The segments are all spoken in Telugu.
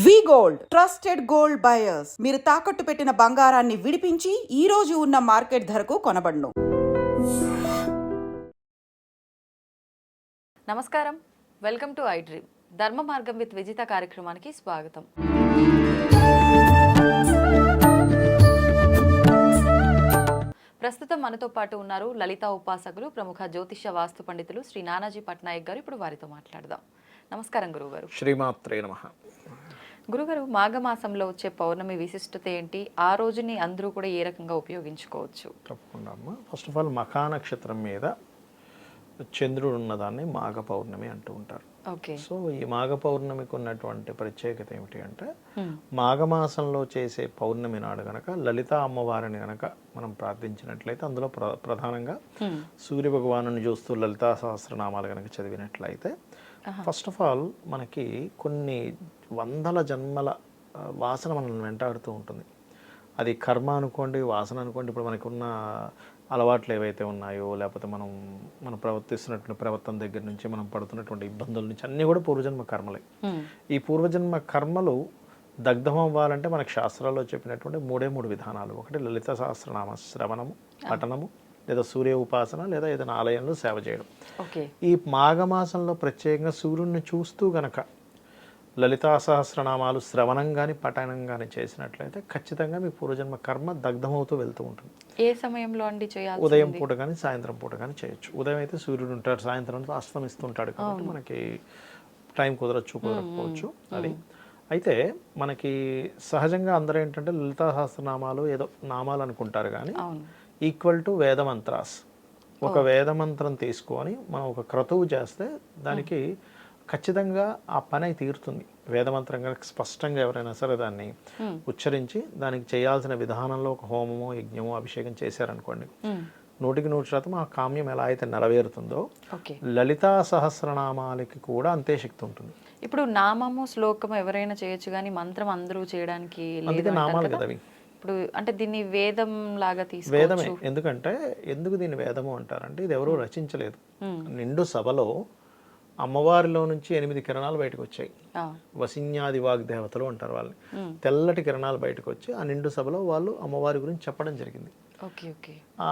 వి గోల్డ్ ట్రస్టెడ్ గోల్డ్ బయర్స్. మీరు తాకట్టు పెట్టిన బంగారాన్ని విడిపించి ఈ రోజు ఉన్న మార్కెట్ ధరకు కొనబడును. నమస్కారం, వెల్కమ్ టు ఐ డ్రీమ్. ధర్మ మార్గం విత్ విజిత కార్యక్రమానికి స్వాగతం. ప్రస్తుతం మనతో పాటు ఉన్నారు లలిత ఉపాసకులు, ప్రముఖ జ్యోతిష వాస్తు పండితులు శ్రీ నానాజీ పట్నాయక్ గారు. ఇప్పుడు వారితో మాట్లాడదాం. నమస్కారం గురువుగారు. శ్రీమాత్రే నమః. గురుగారు, మాఘమాసంలో వచ్చే పౌర్ణమి విశిష్టత ఏంటి? ఆ రోజుని అందరూ కూడా ఏ రకంగా ఉపయోగించుకోవచ్చు? తప్పకుండా అమ్మ. ఫస్ట్ ఆఫ్ ఆల్ మఖా నక్షత్రం మీద చంద్రుడు ఉన్నదాన్ని మాఘ పౌర్ణమి అంటూ ఉంటారు. ఓకే. సో ఈ మాఘ పౌర్ణమికి ఉన్నటువంటి ప్రత్యేకత ఏమిటి అంటే, మాఘమాసంలో చేసే పౌర్ణమి నాడు గనక లలిత అమ్మవారిని గనక మనం ప్రార్థించినట్లయితే, అందులో ప్రధానంగా సూర్య భగవాను చూస్తూ లలితా సహస్రనామాలు గనక చదివినట్లయితే, ఫస్ట్ ఆఫ్ ఆల్ మనకి కొన్ని వందల జన్మల వాసన మనల్ని వెంటాడుతూ ఉంటుంది. అది కర్మ అనుకోండి, వాసన అనుకోండి. ఇప్పుడు మనకున్న అలవాట్లు ఏవైతే ఉన్నాయో, లేకపోతే మనం ప్రవర్తిస్తున్నటువంటి ప్రవర్తన దగ్గర నుంచి, మనం పడుతున్నటువంటి ఇబ్బందుల నుంచి అన్నీ కూడా పూర్వజన్మ కర్మలే. ఈ పూర్వజన్మ కర్మలు దగ్ధం అవ్వాలంటే మనకు శాస్త్రాల్లో చెప్పినటువంటి మూడు విధానాలు. ఒకటి లలిత సహస్రనామ శ్రవణము, పఠనము, లేదా సూర్య ఉపాసన, లేదా ఏదైనా ఆలయంలో సేవ చేయడం. ఈ మాఘమాసంలో ప్రత్యేకంగా సూర్యుడిని చూస్తూ గనక లలితా సహస్రనామాలు శ్రవణం కానీ పఠనం కానీ చేసినట్లయితే ఖచ్చితంగా మీ పూర్వజన్మ కర్మ దగ్ధమవుతూ వెళ్తూ ఉంటుంది. ఏ సమయంలో అండి చేయాలి? ఉదయం పూట కానీ సాయంత్రం పూట కానీ చేయొచ్చు. ఉదయం అయితే సూర్యుడు ఉంటాడు, సాయంత్రం అస్తమిస్తుంటాడు కాబట్టి మనకి టైం కుదరకపోవచ్చు. అది అయితే మనకి సహజంగా అందరూ ఏంటంటే లలితా సహస్రనామాలు ఏదో నామాలు అనుకుంటారు, కానీ ఈక్వల్ టు వేదమంత్రాస్. ఒక వేదమంత్రం తీసుకొని మనం ఒక క్రతువు చేస్తే దానికి ఖచ్చితంగా ఆ పని అయి తీరుతుంది. వేదమంత్రం కనుక స్పష్టంగా ఎవరైనా సరే దాన్ని ఉచ్చరించి దానికి చేయాల్సిన విధానంలో ఒక హోమమో, యజ్ఞమో, అభిషేకం చేశారనుకోండి, 100% ఆ కామ్యం ఎలా అయితే నెరవేరుతుందో లలితా సహస్రనామాలకి కూడా అంతే శక్తి ఉంటుంది. ఇప్పుడు నామము, శ్లోకము ఎవరైనా చేయొచ్చు, కానీ మంత్రం అందరూ చేయడానికి అందుకే నామాలు కదా అవి. ఇప్పుడు అంటే దీన్ని వేదం లాగా తీసుకోవచ్చు. వేదమే. ఎందుకు దీన్ని వేదము అంటారంటే, ఇది ఎవరూ రచించలేదు. నిండు సభలో అమ్మవారిలో నుంచి 8 కిరణాలు బయటకు వచ్చాయి. వసిన్యాది వాగ్దేవతలు అంటారు వాళ్ళని. తెల్లటి కిరణాలు బయటకు వచ్చి ఆ నిండు సభలో వాళ్ళు అమ్మవారి గురించి చెప్పడం జరిగింది. ఆ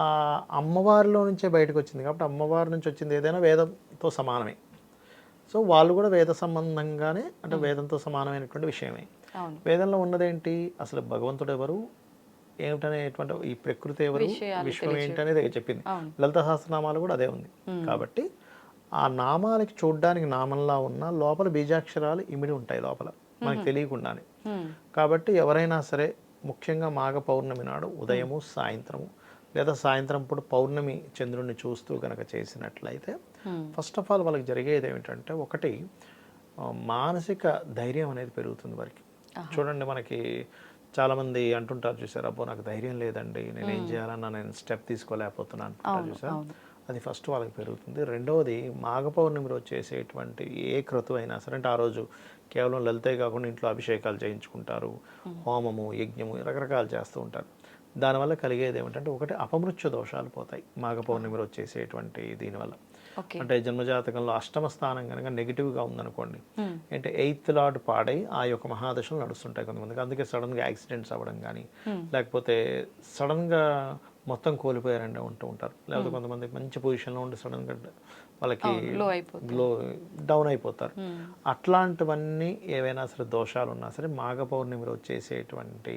అమ్మవారిలో నుంచే బయటకు వచ్చింది కాబట్టి అమ్మవారి నుంచి వచ్చింది ఏదైనా వేదంతో సమానమే. సో వాళ్ళు కూడా వేద సంబంధంగానే, అంటే వేదంతో సమానమైనటువంటి విషయమే. వేదంలో ఉన్నదేంటి, అసలు భగవంతుడు ఎవరు, ఏమిటనేటువంటి ఈ ప్రకృతి ఎవరు, విశ్వం ఏంటనేది చెప్పింది. లలిత సహస్రనామాలు కూడా అదే ఉంది. కాబట్టి ఆ నామాలకి చూడ్డానికి నామంలా ఉన్న లోపల బీజాక్షరాలు ఇమిడి ఉంటాయి లోపల, మనకు తెలియకుండానే. కాబట్టి ఎవరైనా సరే ముఖ్యంగా మాఘ పౌర్ణమి నాడు ఉదయము, సాయంత్రము, లేదా సాయంత్రం పూట పౌర్ణమి చంద్రుడిని చూస్తూ కనుక చేసినట్లయితే ఫస్ట్ ఆఫ్ ఆల్ వాళ్ళకి జరిగేది ఏమిటంటే, ఒకటి మానసిక ధైర్యం అనేది పెరుగుతుంది వారికి. చూడండి, మనకి చాలామంది అంటుంటారు చూసారు, అబ్బో నాకు ధైర్యం లేదండి, నేనేం చేయాలన్నా నేను స్టెప్ తీసుకోలేకపోతున్నాను అంటుంటారు చూసారు. అది ఫస్ట్ వాళ్ళకి పెరుగుతుంది. రెండవది, మాఘ పౌర్ణమి రోజు చేసేటువంటి ఏ క్రతువు అయినా సరే, అంటే ఆ రోజు కేవలం లలితే కాకుండా ఇంట్లో అభిషేకాలు చేయించుకుంటారు, హోమము, యజ్ఞము రకరకాలు చేస్తూ ఉంటారు. దానివల్ల కలిగేది ఏమిటంటే, ఒకటి అపమృత్యు దోషాలు పోతాయి మాఘ పౌర్ణమి రోజు చేసేటువంటి దీనివల్ల. అంటే జన్మజాతకంలో అష్టమ స్థానం కనుక నెగిటివ్గా ఉందనుకోండి, అంటే 8th లార్డ్ పాడై ఆ యొక్క మహాదశలు నడుస్తుంటాయి కొంతమందికి. అందుకే సడన్గా యాక్సిడెంట్స్ అవ్వడం కానీ, లేకపోతే సడన్గా మొత్తం కోల్పోయారండి ఉంటూ ఉంటారు. లేకపోతే కొంతమంది మంచి పొజిషన్లో ఉండి సడన్గా వాళ్ళకి డౌన్ అయిపోతారు. అట్లాంటివన్నీ ఏవైనా సరే దోషాలు ఉన్నా సరే మాఘ పౌర్ణమి రోజు చేసేటువంటి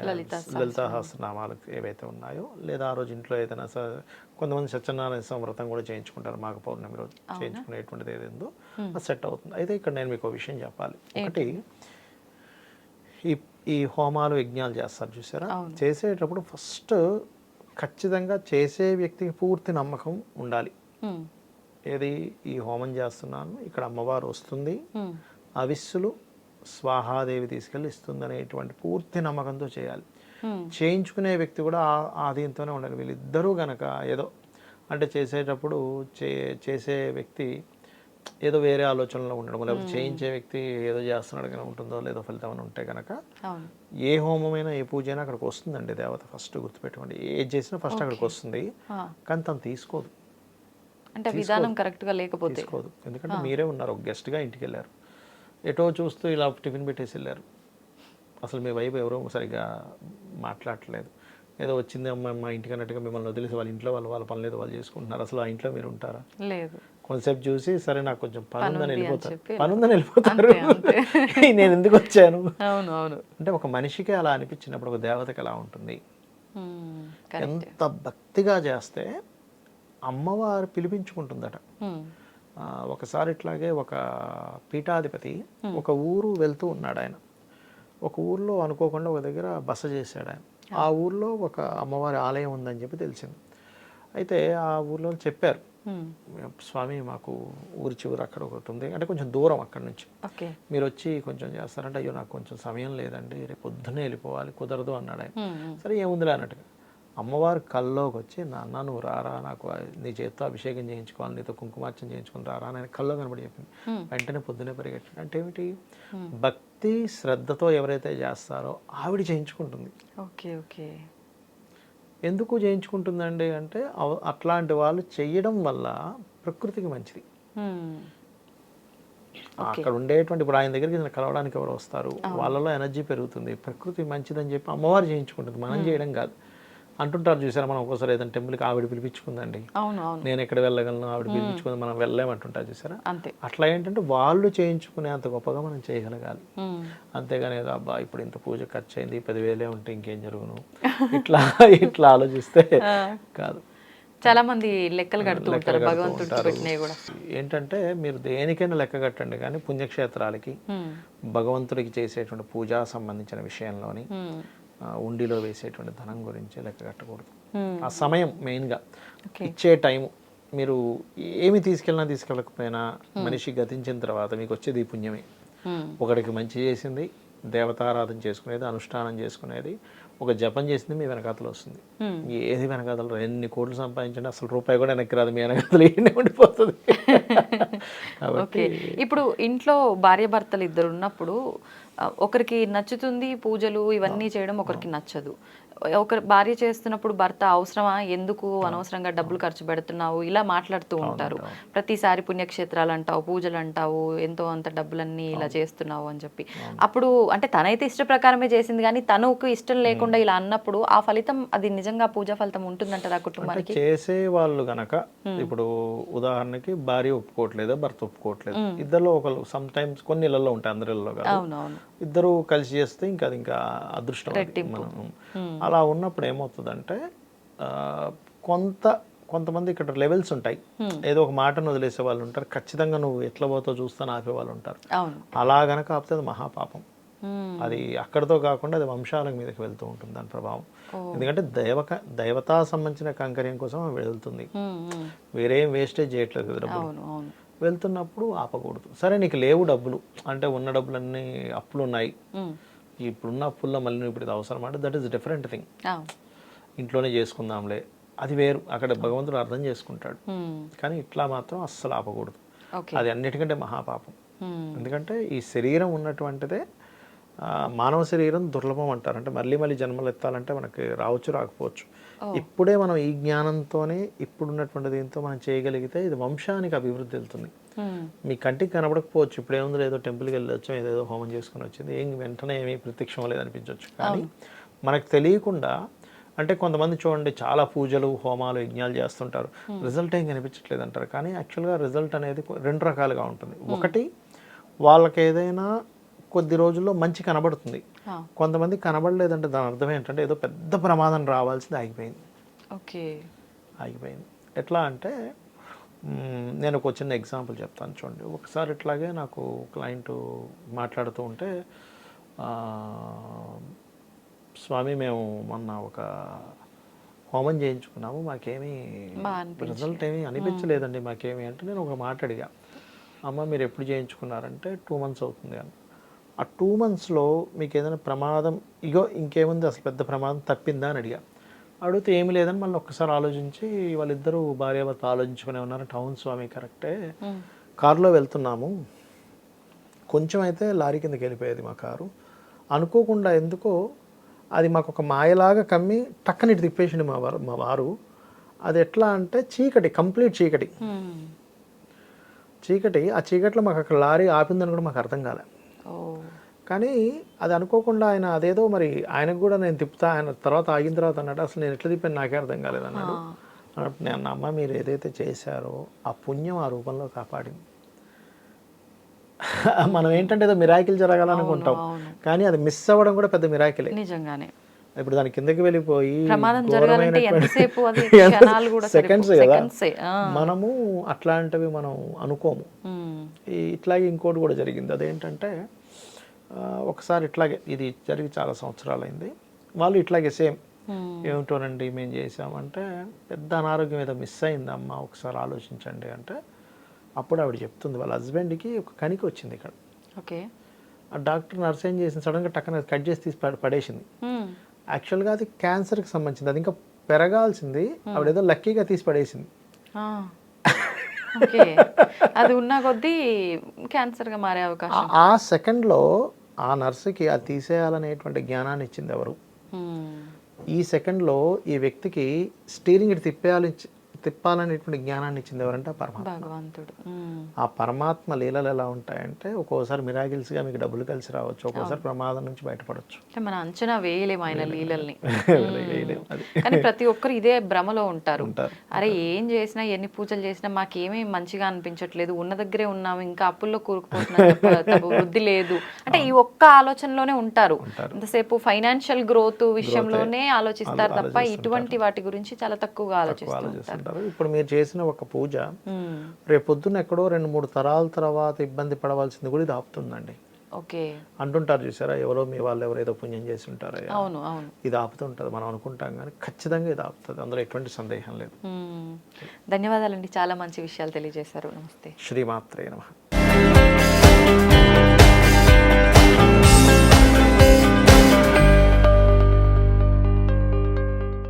లలితా సహస్రనామాలు ఏవైతే ఉన్నాయో, లేదా ఆ రోజు ఇంట్లో ఏదైనా కొంతమంది సత్యనారాయణ వ్రతం కూడా చేయించుకుంటారు మాఘ పౌర్ణమి రోజు. చేయించుకునేటువంటిది ఏదేందో అది సెట్ అవుతుంది. అయితే ఇక్కడ నేను మీకు విషయం చెప్పాలి. ఒకటి, ఈ హోమాలు, యజ్ఞాలు చేస్తారు చూసారా, చేసేటప్పుడు ఫస్ట్ ఖచ్చితంగా చేసే వ్యక్తికి పూర్తి నమ్మకం ఉండాలి. ఏది, ఈ హోమం చేస్తున్నాను, ఇక్కడ అమ్మవారు వస్తుంది, అవిస్సులు స్వాహాదేవి తీసుకెళ్ళి ఇస్తుంది అనేటువంటి పూర్తి నమ్మకంతో చేయాలి. చేయించుకునే వ్యక్తి కూడా ఆ దీంతోనే ఉండాలి. వీళ్ళిద్దరూ గనక ఏదో అంటే చేసేటప్పుడు చేసే వ్యక్తి ఏదో వేరే ఆలోచనలో ఉండడం, లేకపోతే చేయించే వ్యక్తి ఏదో చేస్తున్నాడు కానీ ఉంటుందో లేదో ఫలితం అని ఉంటే కనుక ఏ హోమమైనా, ఏ పూజ అయినా అక్కడికి వస్తుందండి దేవత. ఫస్ట్ గుర్తుపెట్టుకోండి, ఏది చేసినా ఫస్ట్ అక్కడికి వస్తుంది, కానీ తను తీసుకోదు. అంటే విధానం కరెక్ట్గా లేకపోతే తీసుకోదు. ఎందుకంటే మీరే ఉన్నారు, ఒక గెస్ట్గా ఇంటికి వెళ్ళారు. ఎటో చూస్తూ ఇలా టిఫిన్ పెట్టేసి వెళ్ళారు. అసలు మీ వైపు ఎవరో సరిగ్గా మాట్లాడట్లేదు, ఏదో వచ్చింది అమ్మ మా ఇంటికి అన్నట్టుగా మిమ్మల్ని వదిలేసి వాళ్ళ ఇంట్లో వాళ్ళ పని లేదు వాళ్ళు చేసుకుంటున్నారు. అసలు ఆ ఇంట్లో మీరు ఉంటారా? లేదు. కాన్సెప్ట్ చూసి సరే నాకు కొంచెం పని ఉందని వెళ్ళిపోతారు. చెప్పి పని ఉందని వెళ్ళిపోతారు. నేను ఎందుకు వచ్చాను? అవును అవును. అంటే ఒక మనిషికి అలా అనిపించినప్పుడు ఒక దేవతకి ఎలా ఉంటుంది? ఎంత భక్తిగా చేస్తే అమ్మవారు పిలిపించుకుంటుందట. ఒకసారి ఇట్లాగే ఒక పీఠాధిపతి ఒక ఊరు వెళ్తూ ఉన్నాడు. ఆయన ఒక ఊర్లో అనుకోకుండా ఒక దగ్గర బస చేశాడు. ఆయన ఆ ఊర్లో ఒక అమ్మవారి ఆలయం ఉందని చెప్పి తెలిసింది. అయితే ఆ ఊర్లో చెప్పారు, స్వామి మాకు ఊరి చివరి అక్కడ ఒకటి ఉంది, అంటే కొంచెం దూరం అక్కడ నుంచి, మీరు వచ్చి కొంచెం చేస్తారంటే, అయ్యో నాకు కొంచెం సమయం లేదండి, రేపు పొద్దున్నే వెళ్ళిపోవాలి, కుదరదు అన్నాడు ఆయన. సరే ఏముందిలే అన్నట్టుగా అమ్మవారు కల్లోకి వచ్చి, నాన్న నువ్వు రారా, నాకు నీ చేతితో అభిషేకం చేయించుకోవాలి, నీతో కుంకుమార్చన చేయించుకుని రారా అని కల్లో కనబడి చెప్పింది. వెంటనే పొద్దునే పరిగెట్టాడు. అంటే ఏమిటి? భక్తి శ్రద్ధతో ఎవరైతే చేస్తారో ఆవిడ చేయించుకుంటుంది. Okay okay. ఎందుకు చేయించుకుంటుందండి అంటే అట్లాంటి వాళ్ళు చెయ్యడం వల్ల ప్రకృతికి మంచిది. అక్కడ ఉండేటువంటి ఇప్పుడు ఆయన దగ్గరికి కలవడానికి ఎవరు వస్తారు, వాళ్ళలో ఎనర్జీ పెరుగుతుంది, ప్రకృతి మంచిదని చెప్పి అమ్మవారు చేయించుకుంటుంది, మనం చేయడం కాదు. అంటుంటారు చూసారా, మనం ఒక్కోసారి ఏదైనా టెంపుల్కి ఆవిడ పిలిపించుకుందండి, నేను ఎక్కడ వెళ్ళగలను, ఆవిడ పిలిపించుకుంది, మనం వెళ్ళలేమంటుంటారు చూసారా. అట్లా ఏంటంటే వాళ్ళు చేయించుకునే అంత గొప్పగా మనం చేయగలగాలి. అంతేగాని ఏదో అబ్బా ఇప్పుడు ఇంత పూజ ఖర్చు అయింది 10,000 ఉంటే ఇంకేం జరుగును ఇట్లా ఇట్లా ఆలోచిస్తే కాదు. చాలా మంది లెక్కలు కడుతూ ఉంటారు భగవంతుడికి కూడా. ఏంటంటే మీరు దేనికైనా లెక్క కట్టండి, కానీ పుణ్యక్షేత్రాలకి భగవంతుడికి చేసేటువంటి పూజా సంబంధించిన విషయంలోని ఉండిలో వేసేటువంటి ధనం గురించి లెక్క కట్టకూడదు. ఆ సమయం మెయిన్గా ఇచ్చే టైము, మీరు ఏమి తీసుకెళ్ళకపోయినా మనిషి గతించిన తర్వాత మీకు వచ్చేది ఈ పుణ్యమే. ఒకడికి మంచి చేసింది, దేవతారాధన చేసుకునేది, అనుష్ఠానం చేసుకునేది, ఒక జపం చేసింది మీ వెనకాతలు వస్తుంది. ఏది వెనకాతలు ఎన్ని కోట్లు సంపాదించండి అసలు రూపాయి కూడా వెనక్కి రాదు, మీ వెనకాతలు ఏంటి ఉండిపోతుంది. ఓకే. ఇప్పుడు ఇంట్లో భార్యాభర్తలు ఇద్దరు ఉన్నప్పుడు ఒకరికి నచ్చుతుంది పూజలు ఇవన్నీ చేయడం, ఒకరికి నచ్చదు. ఒకరు భార్య చేస్తున్నప్పుడు భర్త అవసరమా, ఎందుకు అనవసరంగా డబ్బులు ఖర్చు పెడుతున్నావు, ఇలా మాట్లాడుతూ ఉంటారు. ప్రతిసారి పుణ్యక్షేత్రాలు అంటావు, పూజలు అంటావు, ఎంతో అంత డబ్బులన్నీ ఇలా చేస్తున్నావు అని చెప్పి. అప్పుడు అంటే తనైతే ఇష్ట ప్రకారమే చేసింది, కానీ తనకు ఇష్టం లేకుండా ఇలా అన్నప్పుడు ఆ ఫలితం, అది నిజంగా పూజా ఫలితం ఉంటుందంటారా కుటుంబానికి? చేసే వాళ్ళు గనక ఇప్పుడు ఉదాహరణకి భార్య ఒప్పుకోవట్లేదు, భర్త ఒప్పుకోవట్లేదు, ఇద్దరు ఒకరు సమ్ టైమ్స్ కొన్ని ఇళ్లలో ఉంటాయి, అందరి ఇళ్లలో కాదు, ఇద్దరు కలిసి చేస్తే ఇంకా అది ఇంకా అదృష్టం. అలా ఉన్నప్పుడు ఏమవుతుందంటే కొంతమంది ఇక్కడ లెవెల్స్ ఉంటాయి. ఏదో ఒక మాటను వదిలేసే వాళ్ళు ఉంటారు, ఖచ్చితంగా నువ్వు ఎట్లా పోతావు చూస్తాను ఆపే వాళ్ళు ఉంటారు. అలా గనక ఆపితే అది మహాపాపం. అది అక్కడితో కాకుండా అది వంశాల మీదకి వెళ్తూ ఉంటుంది దాని ప్రభావం. ఎందుకంటే దైవతా సంబంధించిన కంకర్యం కోసం వెళ్తుంది, వేరేం వేస్టేజ్ చేయట్లేదు కదా డబ్బులు. వెళ్తున్నప్పుడు ఆపకూడదు. సరే నీకు లేవు డబ్బులు అంటే, ఉన్న డబ్బులన్నీ అప్పులు ఉన్నాయి, ఇప్పుడున్న అప్పుల్లో మళ్ళీ నువ్వు ఇప్పుడు ఇది అవసరం అంటే దట్ ఈస్ డిఫరెంట్ థింగ్. ఇంట్లోనే చేసుకుందాంలే, అది వేరు, అక్కడ భగవంతుడు అర్థం చేసుకుంటాడు. కానీ ఇట్లా మాత్రం అస్సలు ఆపకూడదు, అది అన్నిటికంటే మహాపాపం. ఎందుకంటే ఈ శరీరం ఉన్నటువంటిదే, మానవ శరీరం దుర్లభం అంటారు. అంటే మళ్ళీ మళ్ళీ జన్మలు ఎత్తాలంటే మనకి రావచ్చు రాకపోవచ్చు. ఇప్పుడే మనం ఈ జ్ఞానంతోనే ఇప్పుడున్నటువంటి దీంతో మనం చేయగలిగితే ఇది వంశానికి అభివృద్ధి వెళ్తుంది. మీ కంటికి కనబడకపోవచ్చు, ఇప్పుడు ఏముంది ఏదో టెంపుల్కి వెళ్ళి వచ్చాం, ఏదేదో హోమం చేసుకుని వచ్చింది, ఏం వెంటనే ఏమీ ప్రత్యక్షం లేదనిపించవచ్చు. కానీ మనకు తెలియకుండా, అంటే కొంతమంది చూడండి చాలా పూజలు హోమాలు యజ్ఞాలు చేస్తుంటారు, రిజల్ట్ ఏం కనిపించట్లేదు అంటారు. కానీ యాక్చువల్గా రిజల్ట్ అనేది 2 రకాలుగా ఉంటుంది. ఒకటి వాళ్ళకి ఏదైనా కొద్ది రోజుల్లో మంచి కనబడుతుంది, కొంతమంది కనబడలేదంటే దాని అర్థం ఏంటంటే ఏదో పెద్ద ప్రమాదం రావాల్సింది ఆగిపోయింది. ఆగిపోయింది ఎట్లా అంటే, నేను ఒక చిన్న ఎగ్జాంపుల్ చెప్తాను చూడండి. ఒకసారి ఇట్లాగే నాకు క్లయింట్ మాట్లాడుతూ ఉంటే, స్వామి మేము మొన్న ఒక హోమం చేయించుకున్నాము, మాకేమీ రిజల్ట్ ఏమీ అనిపించలేదండి మాకేమీ అంటే, నేను ఒక మాట అడిగా, అమ్మ మీరు ఎప్పుడు చేయించుకున్నారంటే 2 months అవుతుంది అని. ఆ 2 monthsలో మీకు ఏదైనా ప్రమాదం, ఇగో ఇంకేముంది అసలు పెద్ద ప్రమాదం తప్పిందా అని అడిగా. అడిగితే ఏమి లేదని మళ్ళీ ఒక్కసారి ఆలోచించి, వాళ్ళిద్దరూ భార్యాభర్త ఆలోచించుకునే ఉన్నారు. టౌన్ స్వామి కరెక్టే, కారులో వెళ్తున్నాము, కొంచెం అయితే లారీ కిందకి వెళ్ళిపోయేది మా కారు, అనుకోకుండా ఎందుకో అది మాకు ఒక మాయలాగా కమ్మి టక్కని తిప్పేసింది మా వారు. అది ఎట్లా అంటే చీకటి, కంప్లీట్ చీకటి. ఆ చీకట్లో మాకు అక్కడ లారీ ఆపిందని కూడా మాకు అర్థం కాలే. ఓ కానీ అది అనుకోకుండా ఆయన అదేదో మరి ఆయనకు కూడా నేను తిప్పుతా, ఆయన తర్వాత ఆగిన తర్వాత అన్నాడు అసలు నేను ఎట్లా తిప్పాను నాకే అర్థం కాలేదు అన్నాడు. అన్నప్పుడు నేను అమ్మ మీరు ఏదైతే చేశారో ఆ పుణ్యం ఆ రూపంలో కాపాడింది. మనం ఏంటంటే ఏదో మిరాకిల్ జరగాలనుకుంటాం, కానీ అది మిస్ అవ్వడం కూడా పెద్ద మిరాకిలే నిజంగానే. ఇప్పుడు దాని కిందకి వెళ్ళిపోయి ప్రమాదం జరగాలంటే ఎంతసేపు అది క్షణాలు కూడా సెకండ్స్ కదా, సెకండ్సే. మనము అట్లాంటివి మనం అనుకోము. ఇట్లాగే ఇంకోటి కూడా జరిగింది. అదేంటంటే ఒకసారి ఇట్లాగే ఇది జరిగి చాలా సంవత్సరాలైంది. వాళ్ళు ఇట్లాగే సేమ్ ఏమిటోనండి మేము చేసామంటే పెద్ద అనారోగ్యం ఏదో మిస్ అయింది అమ్మ ఒకసారి ఆలోచించండి అంటే అప్పుడు ఆవిడ చెప్తుంది వాళ్ళ హస్బెండ్కి ఒక కణిక వచ్చింది ఇక్కడ. ఓకే. ఆ డాక్టర్ నర్స్ ఏం చేసింది సడన్గా టక్కన కట్ చేసి తీసి పడేసింది. యాక్చువల్గా అది క్యాన్సర్కి సంబంధించింది, అది ఇంకా పెరగాల్సింది, ఆవిడ ఏదో లక్కీగా తీసి పడేసింది. ఓకే. అది ఉన్న కొద్దీ క్యాన్సర్గా మారే అవకాశం. ఆ సెకండ్లో ఆ నర్సుకి అది తీసేయాలనేటువంటి జ్ఞానాన్ని ఇచ్చింది ఎవరు? ఈ సెకండ్లో ఈ వ్యక్తికి స్టీరింగ్ ఇటు తిప్పాలనేటువంటి జ్ఞానాన్ని ఇచ్చింది ఎవరంటే ఆ పరమాత్మ, భగవంతుడు. ఆ పరమాత్మ లీలలు ఎలా ఉంటాయంటే ఒక్కోసారి మిరాకిల్స్గా మీకు డబ్బులు కలిసి రావచ్చు, ఒక్కోసారి ప్రమాదం నుంచి బయటపడవచ్చు. అంటే మన అంచనా వేయలేము ఆయన లీలల్ని. అది కానీ ప్రతి ఒక్కరు ఇదే భ్రమలో ఉంటారు. అరే ఏం చేసినా ఎన్ని పూజలు చేసినా మాకేమీ మంచిగా అనిపించట్లేదు, ఉన్న దగ్గరే ఉన్నాము, ఇంకా అప్పుల్లో కూరుకుపోతున్నా, వృద్ధి లేదు అంటే ఈ ఒక్క ఆలోచనలోనే ఉంటారు. ఇంతసేపు ఫైనాన్షియల్ గ్రోత్ విషయంలోనే ఆలోచిస్తారు తప్ప ఇటువంటి వాటి గురించి చాలా తక్కువగా ఆలోచిస్తారు. ఇప్పుడు మీరు చేసిన ఒక పూజ రేపొద్దున ఎక్కడో 2-3 తరాల తర్వాత ఇబ్బంది పడవలసింది కూడా ఇది ఆపుతుందండి. ఓకే. అంటుంటారు చూసారా, ఎవరో మీ వాళ్ళు ఎవరేదో పుణ్యం చేసి ఉంటారు, అవును అవును, ఇది ఆపుతుంటుంది మనం అనుకుంటాం కానీ ఖచ్చితంగా ఇది ఆపుతుంది, అందులో ఎటువంటి సందేహం లేదు. ధన్యవాదాలండి, చాలా మంచి విషయాలు తెలియజేశారు. నమస్తే. శ్రీమాత్రే నమః.